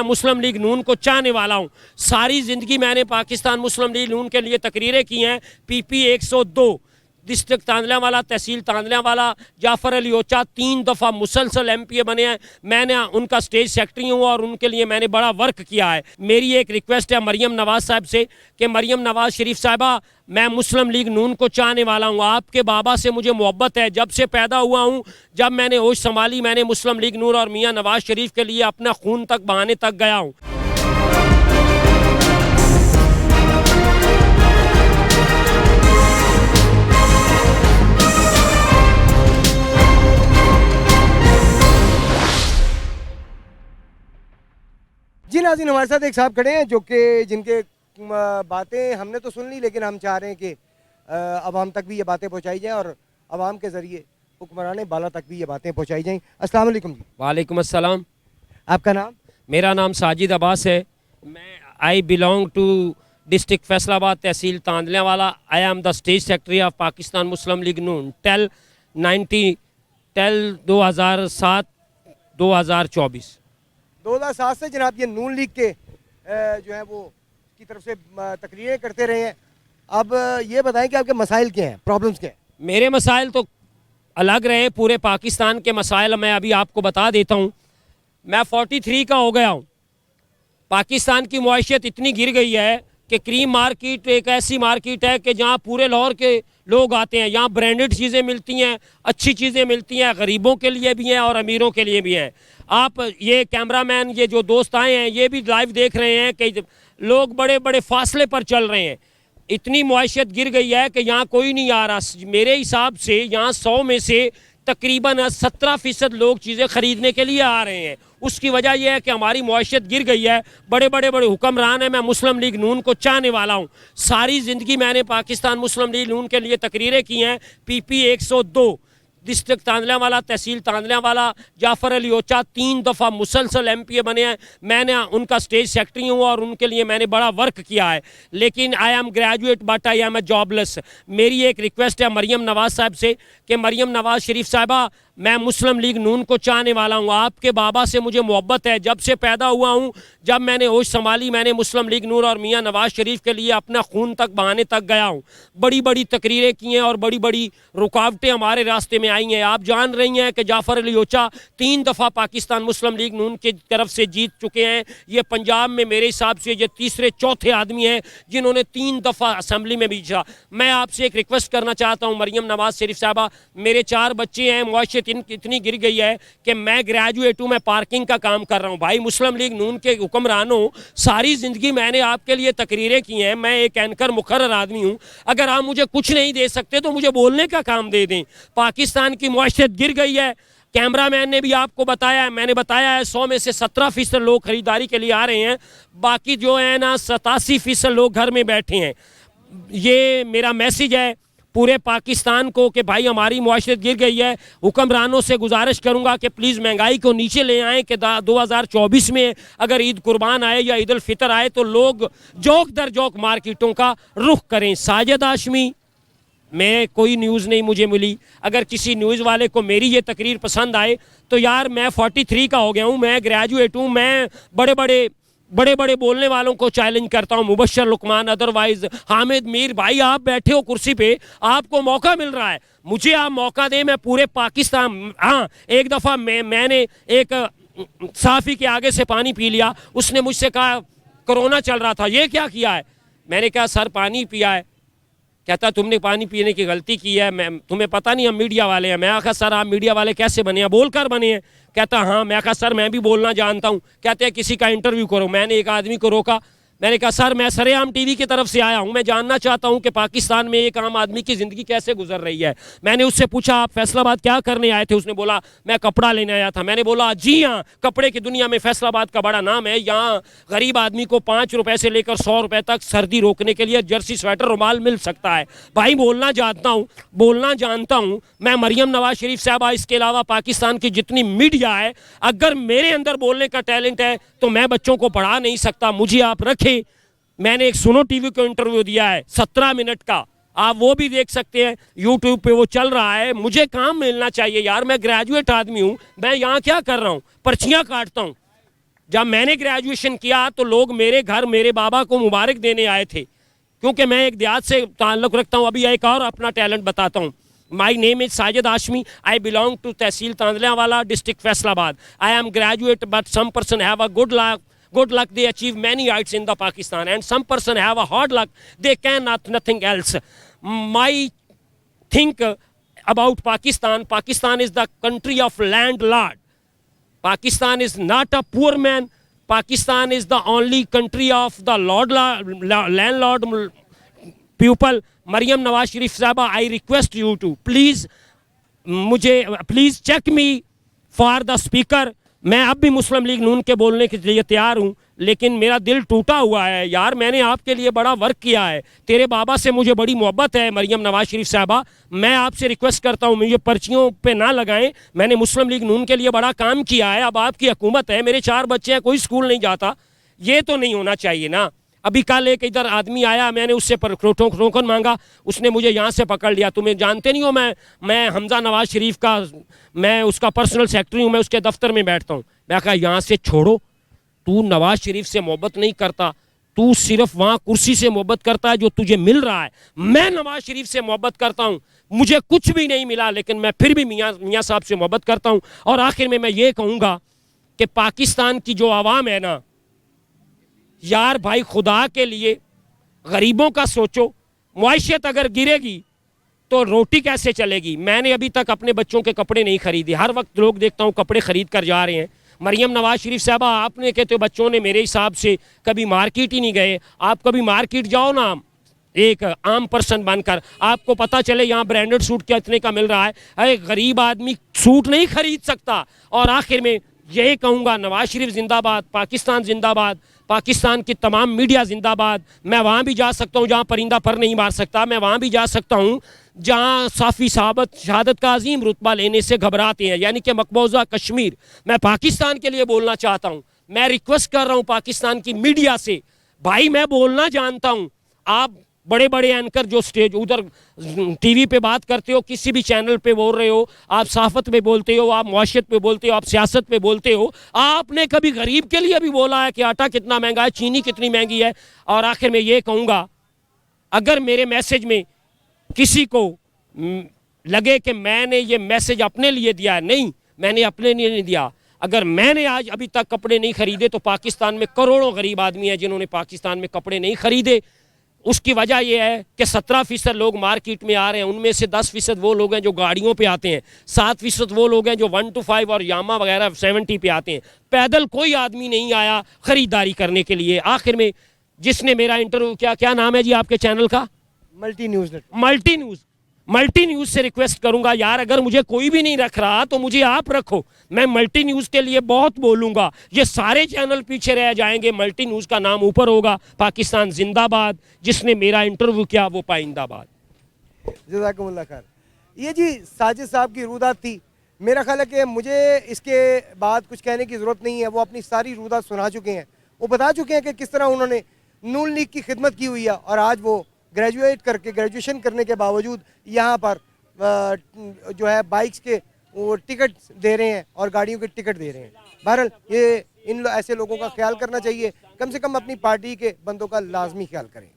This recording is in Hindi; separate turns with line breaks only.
मुस्लिम लीग नून को चाहने वाला हूँ। सारी ज़िंदगी मैंने पाकिस्तान मुस्लिम लीग नून के लिए तकरीरें की हैं। PP 102 डिस्ट्रिक्ट तांदलावाला, तहसील तांदलावाला, जाफ़र अली ओचा 3 दफ़ा मुसलसल MPA बने हैं। मैंने उनका स्टेज सेक्रेटरी हूँ और उनके लिए मैंने बड़ा वर्क किया है। मेरी एक रिक्वेस्ट है मरियम नवाज़ साहब से कि मरियम नवाज़ शरीफ साहिबा, मैं मुस्लिम लीग नून को चाहने वाला हूँ। आपके बाबा से मुझे मोहब्बत है, जब से पैदा हुआ हूँ, जब मैंने होश संभाली, मैंने मुस्लिम लीग नून और मियाँ नवाज़ शरीफ के लिए अपना खून तक बहाने तक गया हूँ।
जी नाज़रीन, हमारे साथ एक साहब खड़े हैं जो कि जिनके बातें हमने तो सुन ली, लेकिन हम चाह रहे हैं कि अवाम तक भी ये बातें पहुंचाई जाएं और अवाम के ज़रिए हुक्मरान बाला तक भी ये बातें पहुंचाई जाएं। अस्सलाम वालेकुम जी।
वालेकुम अस्सलाम।
आपका नाम?
मेरा नाम साजिद अब्बास है। I belong to district Faisalabad, tehsil Tandlianwala. I am the state secretary of Pakistan Muslim League Noon till 2007-2024।
2007 से जनाब ये नून लीग के जो है वो की तरफ से तकरीरें करते रहे हैं। अब ये बताएं कि आपके मसाइल क्या हैं, प्रॉब्लम्स क्या हैं?
मेरे मसाइल तो अलग रहे, पूरे पाकिस्तान के मसाइल मैं अभी आपको बता देता हूँ। मैं 43 का हो गया हूँ। पाकिस्तान की मुआशत इतनी गिर गई है कि क्रीम मार्केट एक ऐसी मार्केट है कि जहाँ पूरे लाहौर के लोग आते हैं। यहाँ ब्रांडेड चीज़ें मिलती हैं, अच्छी चीज़ें मिलती हैं, गरीबों के लिए भी हैं और अमीरों के लिए भी हैं। आप ये कैमरामैन, ये जो दोस्त आए हैं, ये भी लाइव देख रहे हैं कि लोग बड़े बड़े फासले पर चल रहे हैं। इतनी मुआशत गिर गई है कि यहाँ कोई नहीं आ रहा। मेरे हिसाब से यहाँ 100 में से तकरीबन 17% लोग चीज़ें ख़रीदने के लिए आ रहे हैं। उसकी वजह यह है कि हमारी मुआशत गिर गई है। बड़े बड़े हुक्मरान हैं। मैं मुस्लिम लीग नून को चाहने वाला हूँ। सारी ज़िंदगी मैंने पाकिस्तान मुस्लिम लीग नून के लिए तकरीरें की हैं। PP 102 डिस्ट्रिक्ट तांदलावाला, तहसील तांदलावाला, जाफ़र अली ओचा 3 दफ़ा मुसलसल MPA बने हैं। मैंने उनका स्टेज सेक्रेटरी हूँ और उनके लिए मैंने बड़ा वर्क किया है। लेकिन I am graduate but I am a jobless. मेरी एक रिक्वेस्ट है मरियम नवाज़ साहब से कि मरियम नवाज़ शरीफ साहिबा, मैं मुस्लिम लीग नून को चाहने वाला हूँ। आपके बाबा से मुझे मोहब्बत है, जब से पैदा हुआ हूँ, जब मैंने होश संभाली, मैंने मुस्लिम लीग नून और मियाँ नवाज़ शरीफ के लिए अपना खून तक बहाने तक गया हूँ। बड़ी बड़ी तकरीरें की हैं और बड़ी बड़ी रुकावटें हमारे रास्ते में आई हैं। आप जान रही हैं कि जाफ़र अली ओचा 3 दफ़ा पाकिस्तान मुस्लिम लीग नून की तरफ से जीत चुके हैं। ये पंजाब में मेरे हिसाब से ये तीसरे चौथे आदमी हैं जिन्होंने 3 दफ़ा असम्बली में भी जीता। मैं आपसे एक रिक्वेस्ट करना चाहता हूँ मरियम नवाज़ शरीफ साहबा, मेरे 4 बच्चे हैं, मुआशत इतनी गिर गई है कि मैं ग्रेजुएट हूँ, मैं पार्किंग का काम कर रहा हूँ। भाई मुस्लिम लीग नून के हुक्मरानों, सारी ज़िंदगी मैंने आपके लिए तकरीरें की हैं। मैं एक एंकर मुकर्रर आदमी हूँ। अगर आप मुझे कुछ नहीं दे सकते तो मुझे बोलने का काम दे दें। पाकिस्तान की मुआशत गिर गई है। कैमरामैन ने भी आपको बताया है, मैंने बताया है, 100 में से 17% लोग खरीदारी के लिए आ रहे हैं। बाकी जो है ना 87% लोग घर में बैठे हैं। ये मेरा मैसेज है पूरे पाकिस्तान को कि भाई हमारी मुआशरत गिर गई है। हुक्मरानों से गुजारिश करूंगा कि प्लीज़ महंगाई को नीचे ले आएँ कि 2024 में अगर ईद कुर्बान आए या ईद उल फितर आए तो लोग जौक दर जौक मार्केटों का रुख करें। साजिद हाशमी, मैं कोई न्यूज़ नहीं मुझे मिली। अगर किसी न्यूज़ वाले को मेरी ये तकरीर पसंद आए तो यार मैं 43 का हो गया हूँ, मैं ग्रेजुएट हूँ, मैं बड़े बड़े बोलने वालों को चैलेंज करता हूँ। मुबशर लुकमान, अदरवाइज हामिद मीर, भाई आप बैठे हो कुर्सी पे, आपको मौका मिल रहा है, मुझे आप मौका दें। मैं पूरे पाकिस्तान, हाँ एक दफ़ा मैंने एक साफ़ी के आगे से पानी पी लिया। उसने मुझसे कहा कोरोना चल रहा था, ये क्या किया है? मैंने कहा सर पानी पिया है। कहता तुमने पानी पीने की गलती की है, मैं तुम्हें पता नहीं हम मीडिया वाले हैं। मैं आखा सर आप मीडिया वाले कैसे बने हैं, बोलकर बने हैं? कहता हाँ। मैं कहा सर मैं भी बोलना जानता हूँ। कहते हैं किसी का इंटरव्यू करो। मैंने एक आदमी को रोका, मैंने कहा सर मैं सरेआम टीवी की तरफ से आया हूं, मैं जानना चाहता हूं कि पाकिस्तान में एक आम आदमी की ज़िंदगी कैसे गुजर रही है। मैंने उससे पूछा आप फैसलाबाद क्या करने आए थे? उसने बोला मैं कपड़ा लेने आया था। मैंने बोला जी हाँ, कपड़े की दुनिया में फैसलाबाद का बड़ा नाम है। यहाँ गरीब आदमी को 5 रुपये से लेकर 100 रुपये तक सर्दी रोकने के लिए जर्सी स्वेटर रुमाल मिल सकता है। भाई बोलना जानता हूँ मैं। मरियम नवाज शरीफ साहबा, इसके अलावा पाकिस्तान की जितनी मीडिया है, अगर मेरे अंदर बोलने का टैलेंट है तो मैं बच्चों को पढ़ा नहीं सकता, मुझे आप रखें। मैंने एक सुनो टीवी को इंटरव्यू दिया है 17 मिनट का, आप वो भी देख सकते हैं, यूट्यूब पे वो चल रहा है। मुझे काम मिलना चाहिए यार, मैं ग्रेजुएट आदमी हूँ, मैं यहाँ क्या कर रहा हूँ? पर्चियाँ काटता हूँ। जब मैंने ग्रेजुएशन किया तो लोग मेरे घर मेरे बाबा को मुबारक देने आए थे, क्योंकि मैं एक देहात से ताल्लुक़ रखता हूँ। अभी एक और अपना टैलेंट बताता हूँ। My name is Sajid Hashmi, I belong to tehsil Tandlianwala, district Faisalabad. I am graduate but some person have a good luck, they achieve many heights in the Pakistan, and some person have a hard luck, they cannot nothing else. My think about Pakistan is the country of landlord. Pakistan is not a poor man. Pakistan is the only country of the landlord people. Maryam Nawaz Sharif Sahaba, I request you to please check me for the speaker. मैं अब भी मुस्लिम लीग नून के बोलने के लिए तैयार हूँ, लेकिन मेरा दिल टूटा हुआ है यार। मैंने आपके लिए बड़ा वर्क किया है, तेरे बाबा से मुझे बड़ी मोहब्बत है मरियम नवाज शरीफ साहबा। मैं आपसे रिक्वेस्ट करता हूँ मुझे पर्चियों पे ना लगाएं। मैंने मुस्लिम लीग नून के लिए बड़ा काम किया है, अब आपकी हुकूमत है, मेरे 4 बच्चे हैं, कोई स्कूल नहीं जाता, ये तो नहीं होना चाहिए ना। अभी कल एक इधर आदमी आया, मैंने उससे टोकन मांगा, उसने मुझे यहाँ से पकड़ लिया। तुम्हें जानते नहीं हो, मैं हमजा नवाज शरीफ का मैं उसका पर्सनल सेक्रेटरी हूँ, मैं उसके दफ्तर में बैठता हूँ। मैं कहा यहाँ से छोड़ो, तू नवाज शरीफ से मोहब्बत नहीं करता, तू सिर्फ वहाँ कुर्सी से मोहब्बत करता है जो तुझे मिल रहा है। मैं नवाज शरीफ से मोहब्बत करता हूँ, मुझे कुछ भी नहीं मिला, लेकिन मैं फिर भी मियाँ साहब से मोहब्बत करता हूँ। और आखिर में मैं ये कहूँगा कि पाकिस्तान की जो आवाम है ना यार भाई, खुदा के लिए गरीबों का सोचो। मुआशत अगर गिरेगी तो रोटी कैसे चलेगी। मैंने अभी तक अपने बच्चों के कपड़े नहीं खरीदे, हर वक्त लोग देखता हूँ कपड़े खरीद कर जा रहे हैं। मरियम नवाज शरीफ साहबा, आपने कहते हो बच्चों ने मेरे हिसाब से कभी मार्केट ही नहीं गए। आप कभी मार्केट जाओ ना, एक आम पर्सन बनकर, आपको पता चले यहाँ ब्रांडेड सूट क्या इतने का मिल रहा है। अरे गरीब आदमी सूट नहीं खरीद सकता। और आखिर में यही कहूँगा, नवाज शरीफ जिंदाबाद, पाकिस्तान जिंदाबाद, पाकिस्तान की तमाम मीडिया जिंदाबाद। मैं वहाँ भी जा सकता हूँ जहाँ परिंदा पर नहीं मार सकता, मैं वहाँ भी जा सकता हूँ जहाँ साफ़ी शहादत का अजीम रुतबा लेने से घबराते हैं, यानी कि मकबूजा कश्मीर। मैं पाकिस्तान के लिए बोलना चाहता हूँ, मैं रिक्वेस्ट कर रहा हूँ पाकिस्तान की मीडिया से, भाई मैं बोलना जानता हूँ, आप बड़े बड़े एंकर जो स्टेज उधर टीवी पे बात करते हो, किसी भी चैनल पे बोल रहे हो, आप सहाफ़त पे बोलते हो, आप मुआशरत पे बोलते हो, आप सियासत पे बोलते हो, आपने कभी गरीब के लिए भी बोला है कि आटा कितना महंगा है, चीनी कितनी महंगी है। और आखिर में ये कहूँगा, अगर मेरे मैसेज में किसी को लगे कि मैंने ये मैसेज अपने लिए दिया है, नहीं, मैंने अपने लिए नहीं दिया। अगर मैंने आज अभी तक कपड़े नहीं खरीदे तो पाकिस्तान में करोड़ों गरीब आदमी हैं जिन्होंने पाकिस्तान में कपड़े नहीं खरीदे। उसकी वजह यह है कि 17% लोग मार्केट में आ रहे हैं, उनमें से 10% वो लोग हैं जो गाड़ियों पे आते हैं, 7% वो लोग हैं जो 1 to 5 और यामा वगैरह 70 पे आते हैं। पैदल कोई आदमी नहीं आया ख़रीदारी करने के लिए। आखिर में जिसने मेरा इंटरव्यू किया, क्या नाम है जी आपके चैनल का? मल्टी न्यूज़ से रिक्वेस्ट करूंगा यार, अगर मुझे कोई भी नहीं रख रहा तो मुझे आप रखो, मैं मल्टी न्यूज़ के लिए बहुत बोलूंगा। ये सारे चैनल पीछे रह जाएंगे, मल्टी न्यूज़ का नाम ऊपर होगा। पाकिस्तान जिंदाबाद, जिसने मेरा इंटरव्यू किया वो पाइंदाबाद।
जज़ाकुमुल्लाह खैर। ये जी साजिद साहब की रूदात थी। मेरा ख्याल है कि मुझे इसके बाद कुछ कहने की ज़रूरत नहीं है, वो अपनी सारी रूदात सुना चुके हैं, वो बता चुके हैं कि किस तरह उन्होंने नून लीग की खिदमत की हुई है और आज वो ग्रेजुएशन करने के बावजूद यहाँ पर जो है बाइक्स के वो टिकट दे रहे हैं और गाड़ियों के टिकट दे रहे हैं। बहरहाल ये ऐसे लोगों का ख्याल करना चाहिए, कम से कम अपनी पार्टी के बंदों का लाजमी ख्याल करें।